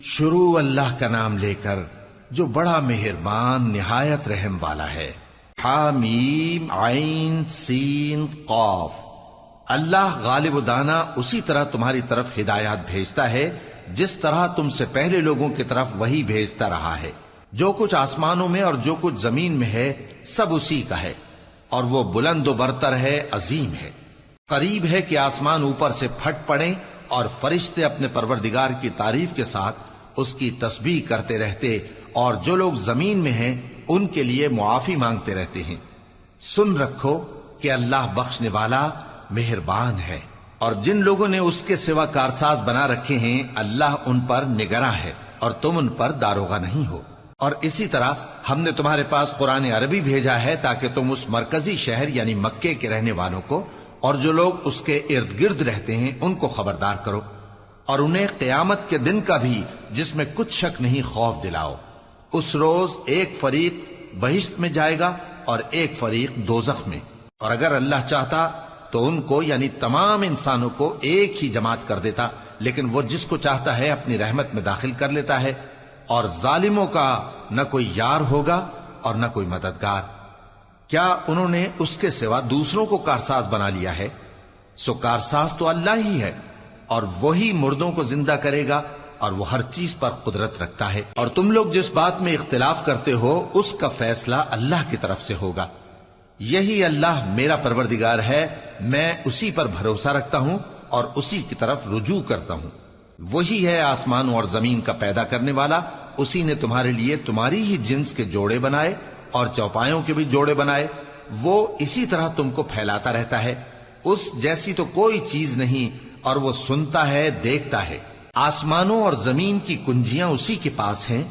شروع اللہ کا نام لے کر جو بڑا مہربان نہایت رحم والا ہے۔ حامیم عین سین قاف۔ اللہ غالب و دانا اسی طرح تمہاری طرف ہدایات بھیجتا ہے جس طرح تم سے پہلے لوگوں کی طرف وہی بھیجتا رہا ہے۔ جو کچھ آسمانوں میں اور جو کچھ زمین میں ہے سب اسی کا ہے، اور وہ بلند و برتر ہے، عظیم ہے۔ قریب ہے کہ آسمان اوپر سے پھٹ پڑیں اور فرشتے اپنے پروردگار کی تعریف کے ساتھ اس کی تسبیح کرتے رہتے، اور جو لوگ زمین میں ہیں ان کے لیے معافی مانگتے رہتے ہیں۔ سن رکھو کہ اللہ بخشنے والا مہربان ہے، اور جن لوگوں نے اس کے سوا کارساز بنا رکھے ہیں اللہ ان پر نگراں ہے، اور تم ان پر داروغہ نہیں ہو۔ اور اسی طرح ہم نے تمہارے پاس قرآن عربی بھیجا ہے تاکہ تم اس مرکزی شہر یعنی مکے کے رہنے والوں کو اور جو لوگ اس کے ارد گرد رہتے ہیں ان کو خبردار کرو، اور انہیں قیامت کے دن کا بھی جس میں کچھ شک نہیں خوف دلاؤ۔ اس روز ایک فریق بہشت میں جائے گا اور ایک فریق دوزخ میں، اور اگر اللہ چاہتا تو ان کو یعنی تمام انسانوں کو ایک ہی جماعت کر دیتا، لیکن وہ جس کو چاہتا ہے اپنی رحمت میں داخل کر لیتا ہے، اور ظالموں کا نہ کوئی یار ہوگا اور نہ کوئی مددگار۔ کیا انہوں نے اس کے سوا دوسروں کو کارساز بنا لیا ہے؟ سو کارساز تو اللہ ہی ہے، اور وہی مردوں کو زندہ کرے گا، اور وہ ہر چیز پر قدرت رکھتا ہے۔ اور تم لوگ جس بات میں اختلاف کرتے ہو اس کا فیصلہ اللہ کی طرف سے ہوگا۔ یہی اللہ میرا پروردگار ہے، میں اسی پر بھروسہ رکھتا ہوں اور اسی کی طرف رجوع کرتا ہوں۔ وہی ہے آسمانوں اور زمین کا پیدا کرنے والا، اسی نے تمہارے لیے تمہاری ہی جنس کے جوڑے بنائے اور چوپایوں کے بھی جوڑے بنائے۔ وہ اسی طرح تم کو پھیلاتا رہتا ہے، اس جیسی تو کوئی چیز نہیں، اور وہ سنتا ہے، دیکھتا ہے۔ آسمانوں اور زمین کی کنجیاں اسی کے پاس ہیں،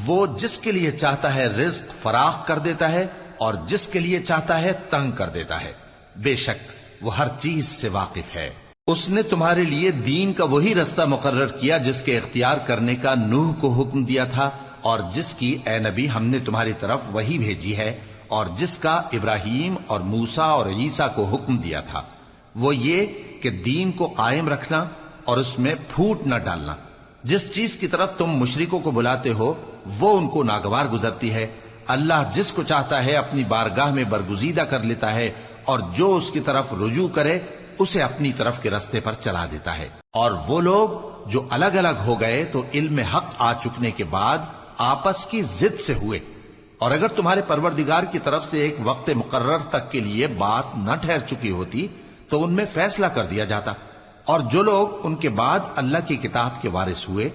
وہ جس کے لیے چاہتا ہے رزق فراخ کر دیتا ہے اور جس کے لیے چاہتا ہے تنگ کر دیتا ہے۔ بے شک وہ ہر چیز سے واقف ہے۔ اس نے تمہارے لیے دین کا وہی رستہ مقرر کیا جس کے اختیار کرنے کا نوح کو حکم دیا تھا، اور جس کی اے نبی ہم نے تمہاری طرف وہی بھیجی ہے، اور جس کا ابراہیم اور موسیٰ اور عیسیٰ کو حکم دیا تھا۔ وہ یہ کہ دین کو قائم رکھنا اور اس میں پھوٹ نہ ڈالنا۔ جس چیز کی طرف تم مشرکوں کو بلاتے ہو وہ ان کو ناگوار گزرتی ہے۔ اللہ جس کو چاہتا ہے اپنی بارگاہ میں برگزیدہ کر لیتا ہے، اور جو اس کی طرف رجوع کرے اسے اپنی طرف کے رستے پر چلا دیتا ہے۔ اور وہ لوگ جو الگ الگ ہو گئے تو علم حق آ چکنے کے بعد آپس کی ضد سے ہوئے، اور اگر تمہارے پروردگار کی طرف سے ایک وقت مقرر تک کے لیے بات نہ ٹھہر چکی ہوتی تو ان میں فیصلہ کر دیا جاتا، اور جو لوگ ان کے بعد اللہ کی کتاب کے وارث ہوئے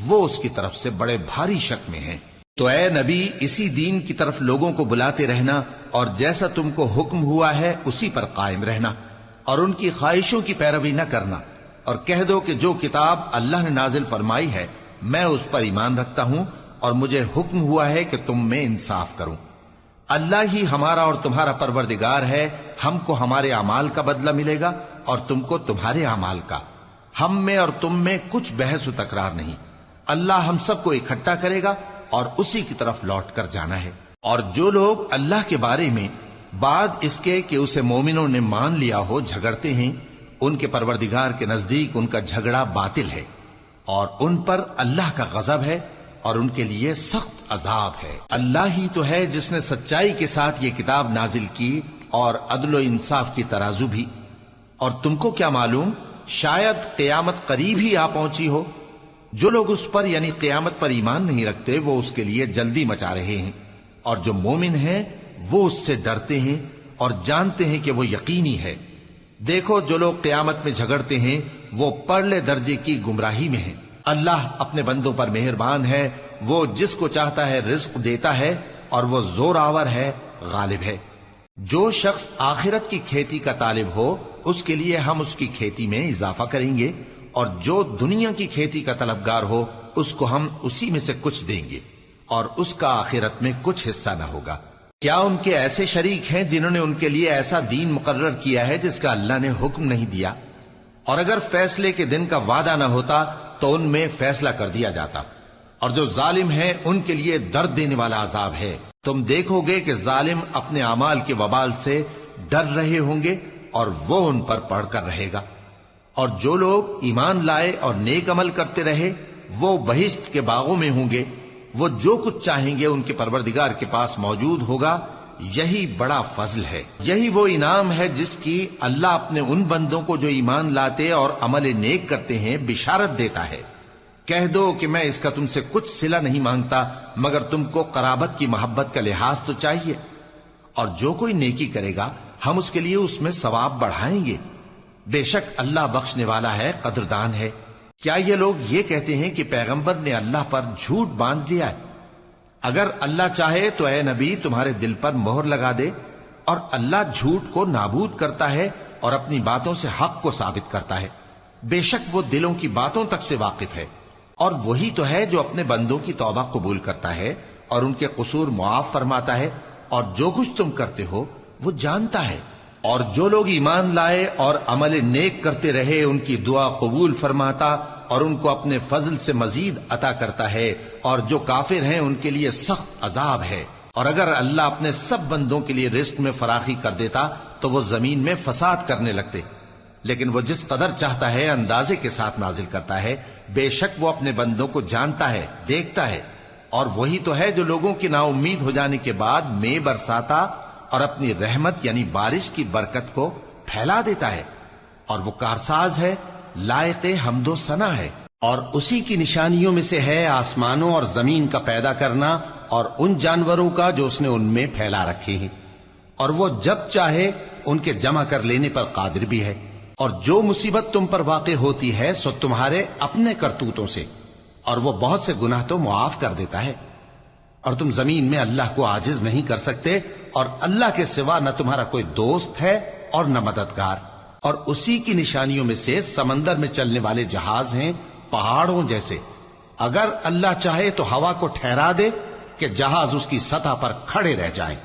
وہ اس کی طرف سے بڑے بھاری شک میں ہیں۔ تو اے نبی اسی دین کی طرف لوگوں کو بلاتے رہنا، اور جیسا تم کو حکم ہوا ہے اسی پر قائم رہنا، اور ان کی خواہشوں کی پیروی نہ کرنا، اور کہہ دو کہ جو کتاب اللہ نے نازل فرمائی ہے میں اس پر ایمان رکھتا ہوں، اور مجھے حکم ہوا ہے کہ تم میں انصاف کروں۔ اللہ ہی ہمارا اور تمہارا پروردگار ہے، ہم کو ہمارے اعمال کا بدلہ ملے گا اور تم کو تمہارے اعمال کا۔ ہم میں اور تم میں کچھ بحث و تکرار نہیں، اللہ ہم سب کو اکٹھا کرے گا اور اسی کی طرف لوٹ کر جانا ہے۔ اور جو لوگ اللہ کے بارے میں بعد اس کے کہ اسے مومنوں نے مان لیا ہو جھگڑتے ہیں، ان کے پروردگار کے نزدیک ان کا جھگڑا باطل ہے، اور ان پر اللہ کا غضب ہے اور ان کے لیے سخت عذاب ہے۔ اللہ ہی تو ہے جس نے سچائی کے ساتھ یہ کتاب نازل کی اور عدل و انصاف کی ترازو بھی۔ اور تم کو کیا معلوم، شاید قیامت قریب ہی آ پہنچی ہو۔ جو لوگ اس پر یعنی قیامت پر ایمان نہیں رکھتے وہ اس کے لیے جلدی مچا رہے ہیں، اور جو مومن ہیں وہ اس سے ڈرتے ہیں اور جانتے ہیں کہ وہ یقینی ہے۔ دیکھو جو لوگ قیامت میں جھگڑتے ہیں وہ پرلے درجے کی گمراہی میں ہیں۔ اللہ اپنے بندوں پر مہربان ہے، وہ جس کو چاہتا ہے رزق دیتا ہے، اور وہ زور آور ہے، غالب ہے۔ جو شخص آخرت کی کھیتی کا طالب ہو اس کے لیے ہم اس کی کھیتی میں اضافہ کریں گے، اور جو دنیا کی کھیتی کا طلبگار ہو اس کو ہم اسی میں سے کچھ دیں گے، اور اس کا آخرت میں کچھ حصہ نہ ہوگا۔ کیا ان کے ایسے شریک ہیں جنہوں نے ان کے لیے ایسا دین مقرر کیا ہے جس کا اللہ نے حکم نہیں دیا؟ اور اگر فیصلے کے دن کا وعدہ نہ ہوتا تو ان میں فیصلہ کر دیا جاتا، اور جو ظالم ہیں ان کے لیے درد دینے والا عذاب ہے۔ تم دیکھو گے کہ ظالم اپنے اعمال کے وبال سے ڈر رہے ہوں گے اور وہ ان پر پڑھ کر رہے گا، اور جو لوگ ایمان لائے اور نیک عمل کرتے رہے وہ بہشت کے باغوں میں ہوں گے، وہ جو کچھ چاہیں گے ان کے پروردگار کے پاس موجود ہوگا۔ یہی بڑا فضل ہے، یہی وہ انعام ہے جس کی اللہ اپنے ان بندوں کو جو ایمان لاتے اور عمل نیک کرتے ہیں بشارت دیتا ہے۔ کہہ دو کہ میں اس کا تم سے کچھ صلہ نہیں مانگتا مگر تم کو قرابت کی محبت کا لحاظ تو چاہیے، اور جو کوئی نیکی کرے گا ہم اس کے لیے اس میں ثواب بڑھائیں گے۔ بے شک اللہ بخشنے والا ہے، قدردان ہے۔ کیا یہ لوگ یہ کہتے ہیں کہ پیغمبر نے اللہ پر جھوٹ باندھ لیا ہے؟ اگر اللہ چاہے تو اے نبی تمہارے دل پر مہر لگا دے، اور اللہ جھوٹ کو نابود کرتا ہے اور اپنی باتوں سے حق کو ثابت کرتا ہے۔ بے شک وہ دلوں کی باتوں تک سے واقف ہے، اور وہی تو ہے جو اپنے بندوں کی توبہ قبول کرتا ہے اور ان کے قصور معاف فرماتا ہے، اور جو کچھ تم کرتے ہو وہ جانتا ہے۔ اور جو لوگ ایمان لائے اور عمل نیک کرتے رہے ان کی دعا قبول فرماتا اور ان کو اپنے فضل سے مزید عطا کرتا ہے، اور جو کافر ہیں ان کے لیے سخت عذاب ہے۔ اور اگر اللہ اپنے سب بندوں کے لیے رزق میں فراخی کر دیتا تو وہ زمین میں فساد کرنے لگتے، لیکن وہ جس قدر چاہتا ہے اندازے کے ساتھ نازل کرتا ہے۔ بے شک وہ اپنے بندوں کو جانتا ہے، دیکھتا ہے، اور وہی تو ہے جو لوگوں کی نا امید ہو جانے کے بعد میں برساتا اور اپنی رحمت یعنی بارش کی برکت کو پھیلا دیتا ہے، اور وہ کارساز ہے، لائق حمد و ثنا ہے۔ اور اسی کی نشانیوں میں سے ہے آسمانوں اور زمین کا پیدا کرنا اور ان جانوروں کا جو اس نے ان میں پھیلا رکھے ہیں، اور وہ جب چاہے ان کے جمع کر لینے پر قادر بھی ہے۔ اور جو مصیبت تم پر واقع ہوتی ہے سو تمہارے اپنے کرتوتوں سے، اور وہ بہت سے گناہ تو معاف کر دیتا ہے۔ اور تم زمین میں اللہ کو عاجز نہیں کر سکتے، اور اللہ کے سوا نہ تمہارا کوئی دوست ہے اور نہ مددگار۔ اور اسی کی نشانیوں میں سے سمندر میں چلنے والے جہاز ہیں پہاڑوں جیسے۔ اگر اللہ چاہے تو ہوا کو ٹھہرا دے کہ جہاز اس کی سطح پر کھڑے رہ جائیں۔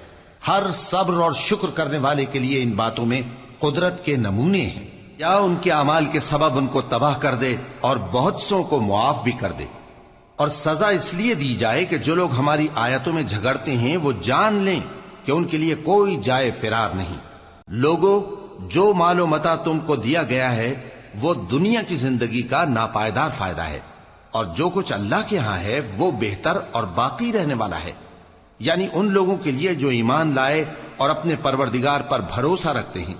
ہر صبر اور شکر کرنے والے کے لیے ان باتوں میں قدرت کے نمونے ہیں۔ یا ان کے اعمال کے سبب ان کو تباہ کر دے اور بہت سو کو معاف بھی کر دے۔ اور سزا اس لیے دی جائے کہ جو لوگ ہماری آیتوں میں جھگڑتے ہیں وہ جان لیں کہ ان کے لیے کوئی جائے فرار نہیں۔ لوگوں، جو مال و متاع تم کو دیا گیا ہے وہ دنیا کی زندگی کا ناپائیدار فائدہ ہے، اور جو کچھ اللہ کے ہاں ہے وہ بہتر اور باقی رہنے والا ہے، یعنی ان لوگوں کے لیے جو ایمان لائے اور اپنے پروردگار پر بھروسہ رکھتے ہیں،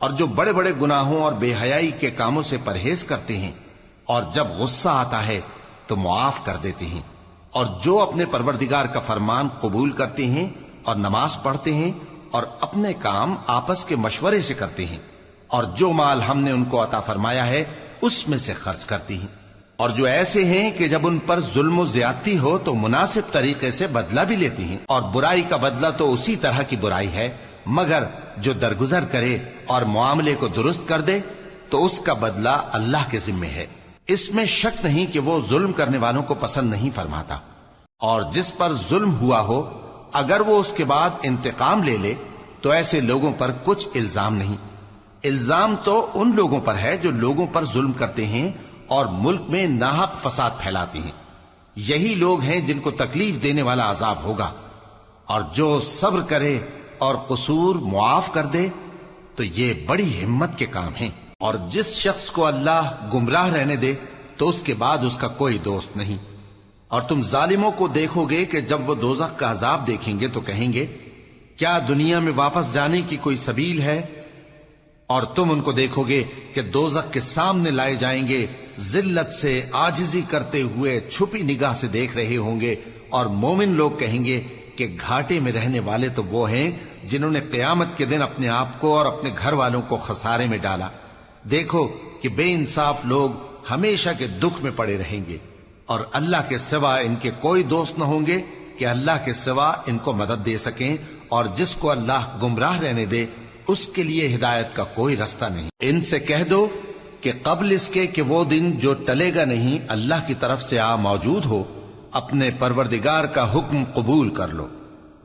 اور جو بڑے بڑے گناہوں اور بے حیائی کے کاموں سے پرہیز کرتے ہیں، اور جب غصہ آتا ہے تو معاف کر دیتے ہیں، اور جو اپنے پروردگار کا فرمان قبول کرتے ہیں اور نماز پڑھتے ہیں اور اپنے کام آپس کے مشورے سے کرتے ہیں، اور جو مال ہم نے ان کو عطا فرمایا ہے اس میں سے خرچ کرتی ہیں۔ اور جو ایسے ہیں کہ جب ان پر ظلم و زیادتی ہو تو مناسب طریقے سے بدلہ بھی لیتی ہیں، اور برائی کا بدلہ تو اسی طرح کی برائی ہے، مگر جو درگزر کرے اور معاملے کو درست کر دے تو اس کا بدلہ اللہ کے ذمے ہے۔ اس میں شک نہیں کہ وہ ظلم کرنے والوں کو پسند نہیں فرماتا۔ اور جس پر ظلم ہوا ہو اگر وہ اس کے بعد انتقام لے لے تو ایسے لوگوں پر کچھ الزام نہیں۔ الزام تو ان لوگوں پر ہے جو لوگوں پر ظلم کرتے ہیں اور ملک میں ناحق فساد پھیلاتے ہیں۔ یہی لوگ ہیں جن کو تکلیف دینے والا عذاب ہوگا۔ اور جو صبر کرے اور قصور معاف کر دے تو یہ بڑی ہمت کے کام ہیں۔ اور جس شخص کو اللہ گمراہ رہنے دے تو اس کے بعد اس کا کوئی دوست نہیں۔ اور تم ظالموں کو دیکھو گے کہ جب وہ دوزخ کا عذاب دیکھیں گے تو کہیں گے کیا دنیا میں واپس جانے کی کوئی سبیل ہے؟ اور تم ان کو دیکھو گے کہ دوزخ کے سامنے لائے جائیں گے، ذلت سے عاجزی کرتے ہوئے چھپی نگاہ سے دیکھ رہے ہوں گے، اور مومن لوگ کہیں گے کہ گھاٹے میں رہنے والے تو وہ ہیں جنہوں نے قیامت کے دن اپنے آپ کو اور اپنے گھر والوں کو خسارے میں ڈالا۔ دیکھو کہ بے انصاف لوگ ہمیشہ کے دکھ میں پڑے رہیں گے، اور اللہ کے سوا ان کے کوئی دوست نہ ہوں گے کہ اللہ کے سوا ان کو مدد دے سکیں، اور جس کو اللہ گمراہ رہنے دے اس کے لیے ہدایت کا کوئی رستہ نہیں۔ ان سے کہہ دو کہ قبل اس کے کہ وہ دن جو ٹلے گا نہیں اللہ کی طرف سے آ موجود ہو، اپنے پروردگار کا حکم قبول کر لو۔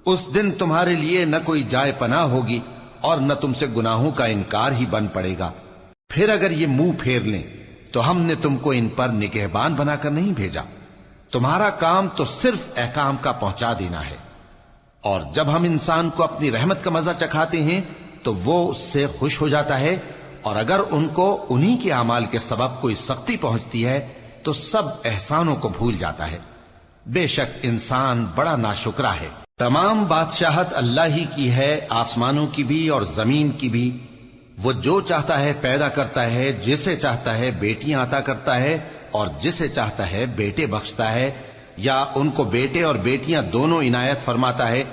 اس دن تمہارے لیے نہ کوئی جائے پناہ ہوگی اور نہ تم سے گناہوں کا انکار ہی بن پڑے گا۔ پھر اگر یہ منہ پھیر لیں تو ہم نے تم کو ان پر نگہبان بنا کر نہیں بھیجا، تمہارا کام تو صرف احکام کا پہنچا دینا ہے۔ اور جب ہم انسان کو اپنی رحمت کا مزہ چکھاتے ہیں تو وہ اس سے خوش ہو جاتا ہے، اور اگر ان کو انہی کے اعمال کے سبب کوئی سختی پہنچتی ہے تو سب احسانوں کو بھول جاتا ہے۔ بے شک انسان بڑا ناشکرا ہے۔ تمام بادشاہت اللہ ہی کی ہے، آسمانوں کی بھی اور زمین کی بھی۔ وہ جو چاہتا ہے پیدا کرتا ہے، جسے چاہتا ہے بیٹیاں عطا کرتا ہے اور جسے چاہتا ہے بیٹے بخشتا ہے، یا ان کو بیٹے اور بیٹیاں دونوں عنایت فرماتا ہے،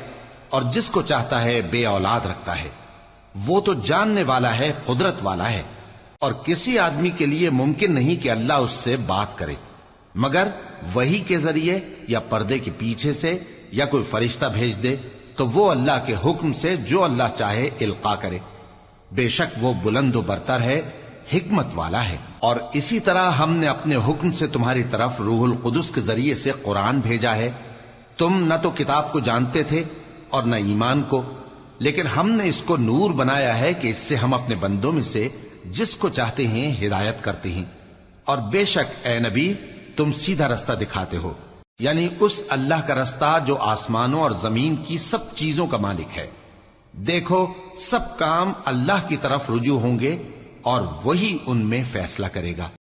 اور جس کو چاہتا ہے بے اولاد رکھتا ہے۔ وہ تو جاننے والا ہے، قدرت والا ہے، اور کسی آدمی کے لیے ممکن نہیں کہ اللہ اس سے بات کرے مگر وحی کے ذریعے یا پردے کے پیچھے سے، یا کوئی فرشتہ بھیج دے تو وہ اللہ کے حکم سے جو اللہ چاہے القا کرے۔ بے شک وہ بلند و برتر ہے، حکمت والا ہے۔ اور اسی طرح ہم نے اپنے حکم سے تمہاری طرف روح القدس کے ذریعے سے قرآن بھیجا ہے۔ تم نہ تو کتاب کو جانتے تھے اور نہ ایمان کو، لیکن ہم نے اس کو نور بنایا ہے کہ اس سے ہم اپنے بندوں میں سے جس کو چاہتے ہیں ہدایت کرتے ہیں۔ اور بے شک اے نبی تم سیدھا رستہ دکھاتے ہو، یعنی اس اللہ کا رستہ جو آسمانوں اور زمین کی سب چیزوں کا مالک ہے۔ دیکھو سب کام اللہ کی طرف رجوع ہوں گے اور وہی ان میں فیصلہ کرے گا۔